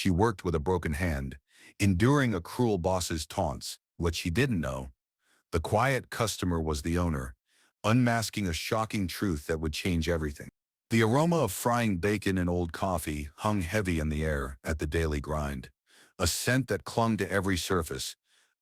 She worked with a broken hand, enduring a cruel boss's taunts. What she didn't know, the quiet customer was the owner, unmasking a shocking truth that would change everything. The aroma of frying bacon and old coffee hung heavy in the air at the daily grind, a scent that clung to every surface.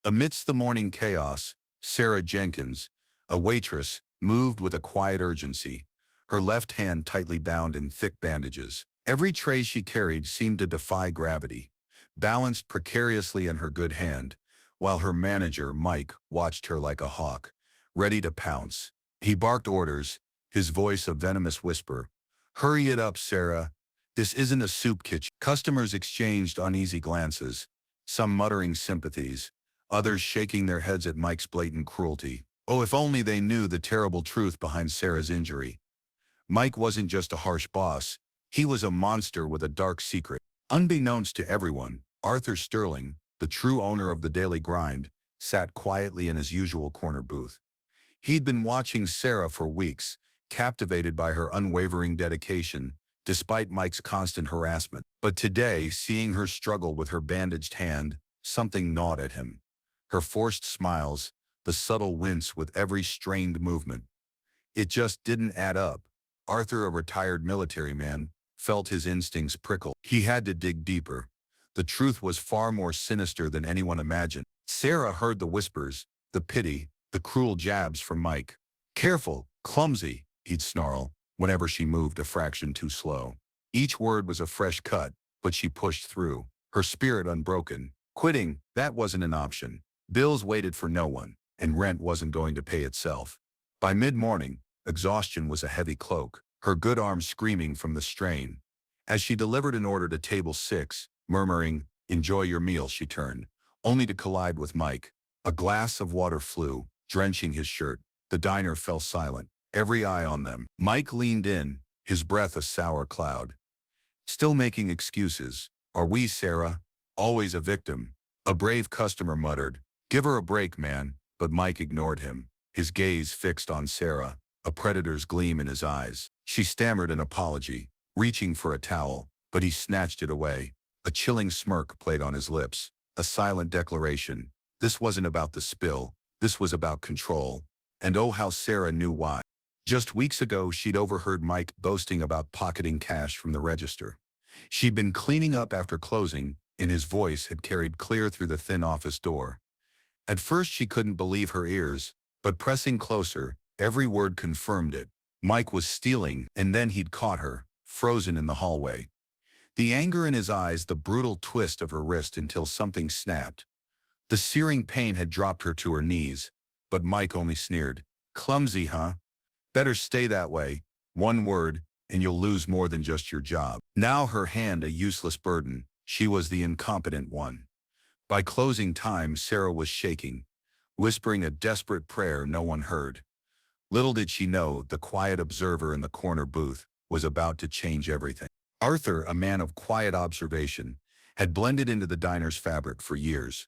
Amidst the morning chaos, Sarah Jenkins, a waitress, moved with a quiet urgency, her left hand tightly bound in thick bandages. Every tray she carried seemed to defy gravity, balanced precariously in her good hand, while her manager, Mike, watched her like a hawk, ready to pounce. He barked orders, his voice a venomous whisper. "Hurry it up, Sarah. This isn't a soup kitchen." Customers exchanged uneasy glances, some muttering sympathies, others shaking their heads at Mike's blatant cruelty. Oh, if only they knew the terrible truth behind Sarah's injury. Mike wasn't just a harsh boss, he was a monster with a dark secret. Unbeknownst to everyone, Arthur Sterling, the true owner of the Daily Grind, sat quietly in his usual corner booth. He'd been watching Sarah for weeks, captivated by her unwavering dedication, despite Mike's constant harassment. But today, seeing her struggle with her bandaged hand, something gnawed at him. Her forced smiles, the subtle wince with every strained movement. It just didn't add up. Arthur, a retired military man, felt his instincts prickle. He had to dig deeper. The truth was far more sinister than anyone imagined. Sarah heard the whispers, the pity, the cruel jabs from Mike. "Careful, clumsy," he'd snarl, whenever she moved a fraction too slow. Each word was a fresh cut, but she pushed through, her spirit unbroken. Quitting, that wasn't an option. Bills waited for no one, and rent wasn't going to pay itself. By mid-morning, exhaustion was a heavy cloak, her good arm screaming from the strain. As she delivered an order to table 6, murmuring, "Enjoy your meal," she turned, only to collide with Mike. A glass of water flew, drenching his shirt. The diner fell silent, every eye on them. Mike leaned in, his breath a sour cloud. "Still making excuses, are we, Sarah? Always a victim." A brave customer muttered, "Give her a break, man," but Mike ignored him, his gaze fixed on Sarah, a predator's gleam in his eyes. She stammered an apology, reaching for a towel, but he snatched it away. A chilling smirk played on his lips, a silent declaration. This wasn't about the spill, this was about control. And oh, how Sarah knew why. Just weeks ago, she'd overheard Mike boasting about pocketing cash from the register. She'd been cleaning up after closing, and his voice had carried clear through the thin office door. At first, she couldn't believe her ears, but pressing closer, every word confirmed it. Mike was stealing, and then he'd caught her, frozen in the hallway. The anger in his eyes, the brutal twist of her wrist until something snapped. The searing pain had dropped her to her knees, but Mike only sneered. "Clumsy, huh? Better stay that way. One word, and you'll lose more than just your job." Now her hand a useless burden, she was the incompetent one. By closing time, Sarah was shaking, whispering a desperate prayer no one heard. Little did she know, the quiet observer in the corner booth was about to change everything. Arthur, a man of quiet observation, had blended into the diner's fabric for years.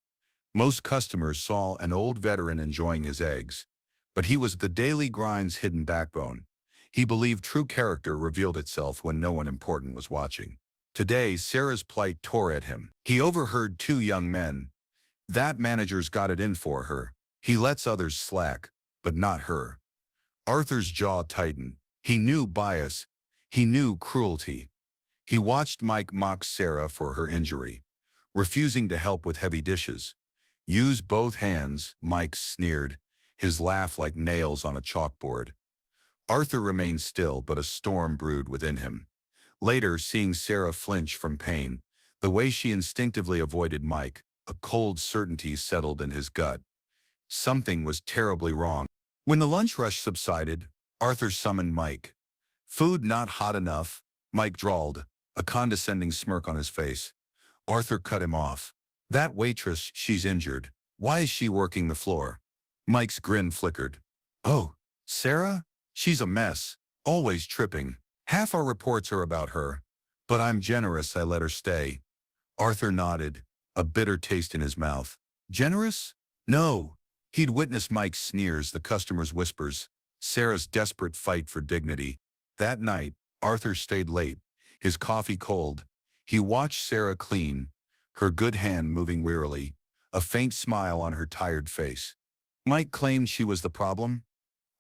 Most customers saw an old veteran enjoying his eggs, but he was the Daily Grind's hidden backbone. He believed true character revealed itself when no one important was watching. Today, Sarah's plight tore at him. He overheard two young men. "That manager's got it in for her. He lets others slack, but not her." Arthur's jaw tightened. He knew bias. He knew cruelty. He watched Mike mock Sarah for her injury, refusing to help with heavy dishes. "Use both hands," Mike sneered, his laugh like nails on a chalkboard. Arthur remained still, but a storm brewed within him. Later, seeing Sarah flinch from pain, the way she instinctively avoided Mike, a cold certainty settled in his gut. Something was terribly wrong. When the lunch rush subsided, Arthur summoned Mike. "Food not hot enough," Mike drawled, a condescending smirk on his face. Arthur cut him off. "That waitress, she's injured. Why is she working the floor?" Mike's grin flickered. "Oh, Sarah? She's a mess, always tripping. Half our reports are about her. But I'm generous, I let her stay." Arthur nodded, a bitter taste in his mouth. "Generous? No." He'd witnessed Mike's sneers, the customers' whispers, Sarah's desperate fight for dignity. That night, Arthur stayed late, his coffee cold. He watched Sarah clean, her good hand moving wearily, a faint smile on her tired face. Mike claimed she was the problem.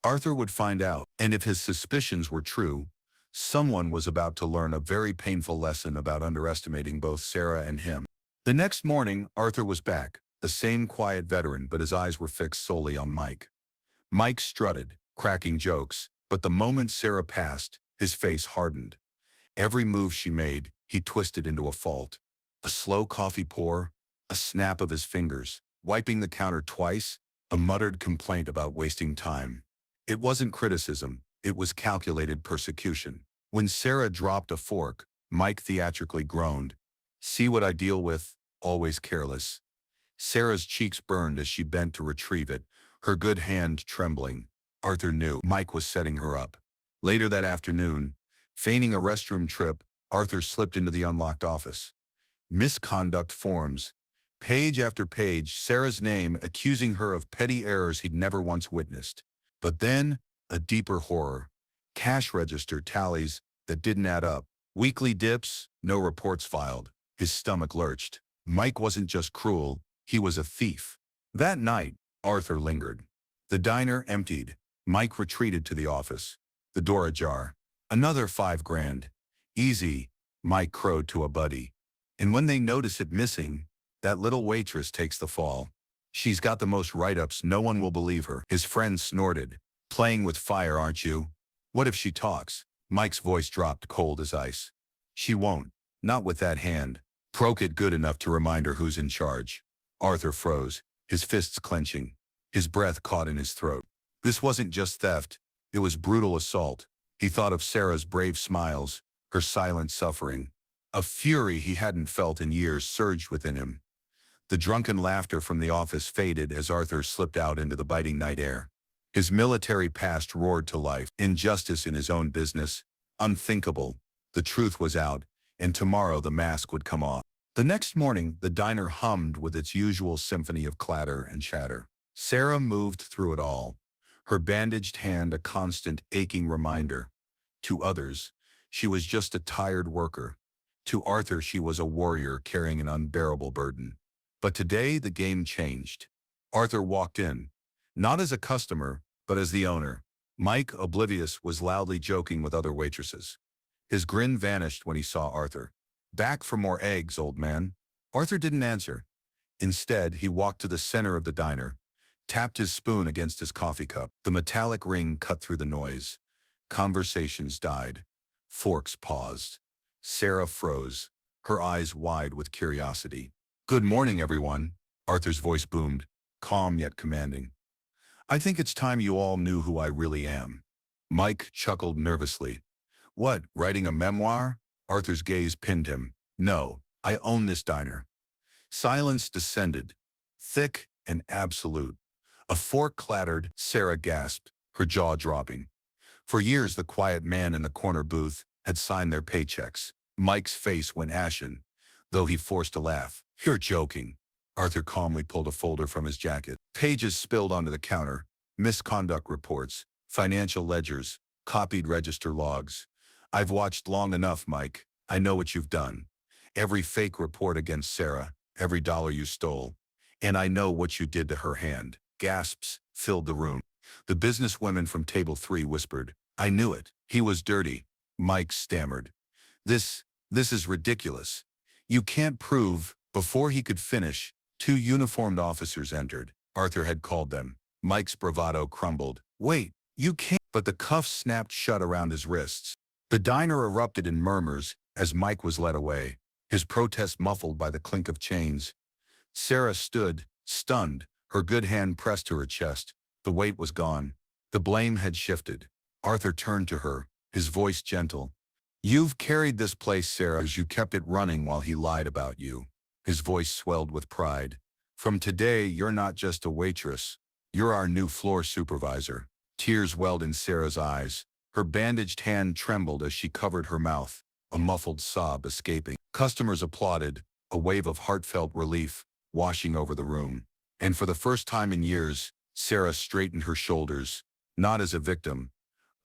Arthur would find out, and if his suspicions were true, someone was about to learn a very painful lesson about underestimating both Sarah and him. The next morning, Arthur was back, the same quiet veteran, but his eyes were fixed solely on Mike. Mike strutted, cracking jokes, but the moment Sarah passed, his face hardened. Every move she made, he twisted into a fault. A slow coffee pour, a snap of his fingers, wiping the counter twice, a muttered complaint about wasting time. It wasn't criticism, it was calculated persecution. When Sarah dropped a fork, Mike theatrically groaned. "See what I deal with, always careless." Sarah's cheeks burned as she bent to retrieve it, her good hand trembling. Arthur knew Mike was setting her up. Later that afternoon, feigning a restroom trip, Arthur slipped into the unlocked office. Misconduct forms. Page after page, Sarah's name accusing her of petty errors he'd never once witnessed. But then, a deeper horror. Cash register tallies that didn't add up. Weekly dips, no reports filed. His stomach lurched. Mike wasn't just cruel, he was a thief. That night, Arthur lingered. The diner emptied. Mike retreated to the office. The door ajar. "Another $5,000. Easy," Mike crowed to a buddy. "And when they notice it missing, that little waitress takes the fall. She's got the most write-ups, no one will believe her." His friend snorted. "Playing with fire, aren't you? What if she talks?" Mike's voice dropped cold as ice. "She won't. Not with that hand. Broke it good enough to remind her who's in charge." Arthur froze, his fists clenching, his breath caught in his throat. This wasn't just theft, it was brutal assault. He thought of Sarah's brave smiles, her silent suffering. A fury he hadn't felt in years surged within him. The drunken laughter from the office faded as Arthur slipped out into the biting night air. His military past roared to life. Injustice in his own business. Unthinkable. The truth was out, and tomorrow the mask would come off. The next morning, the diner hummed with its usual symphony of clatter and chatter. Sarah moved through it all, her bandaged hand a constant aching reminder. To others, she was just a tired worker. To Arthur, she was a warrior carrying an unbearable burden. But today, the game changed. Arthur walked in, not as a customer, but as the owner. Mike, oblivious, was loudly joking with other waitresses. His grin vanished when he saw Arthur. "Back for more eggs, old man." Arthur didn't answer. Instead, he walked to the center of the diner, tapped his spoon against his coffee cup. The metallic ring cut through the noise. Conversations died. Forks paused. Sarah froze, her eyes wide with curiosity. "Good morning, everyone," Arthur's voice boomed, calm yet commanding. "I think it's time you all knew who I really am." Mike chuckled nervously. "What, writing a memoir?" Arthur's gaze pinned him. "No, I own this diner." Silence descended, thick and absolute. A fork clattered, Sarah gasped, her jaw dropping. For years, the quiet man in the corner booth had signed their paychecks. Mike's face went ashen, though he forced a laugh. "You're joking." Arthur calmly pulled a folder from his jacket. Pages spilled onto the counter, misconduct reports, financial ledgers, copied register logs. "I've watched long enough, Mike. I know what you've done. Every fake report against Sarah, every dollar you stole. And I know what you did to her hand." Gasps filled the room. The businesswomen from table 3 whispered, "I knew it. He was dirty." Mike stammered. This is ridiculous. "You can't prove." Before he could finish, 2 uniformed officers entered. Arthur had called them. Mike's bravado crumbled. "Wait, you can't." But the cuffs snapped shut around his wrists. The diner erupted in murmurs as Mike was led away, his protest muffled by the clink of chains. Sarah stood, stunned, her good hand pressed to her chest. The weight was gone. The blame had shifted. Arthur turned to her, his voice gentle. "You've carried this place, Sarah, as you kept it running while he lied about you." His voice swelled with pride. "From today, you're not just a waitress. You're our new floor supervisor." Tears welled in Sarah's eyes. Her bandaged hand trembled as she covered her mouth, a muffled sob escaping. Customers applauded, a wave of heartfelt relief washing over the room. And for the first time in years, Sarah straightened her shoulders, not as a victim,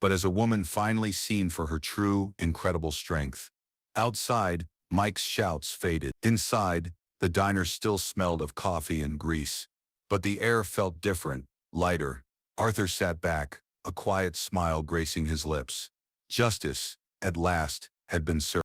but as a woman finally seen for her true, incredible strength. Outside, Mike's shouts faded. Inside, the diner still smelled of coffee and grease. But the air felt different, lighter. Arthur sat back, a quiet smile gracing his lips. Justice, at last, had been served.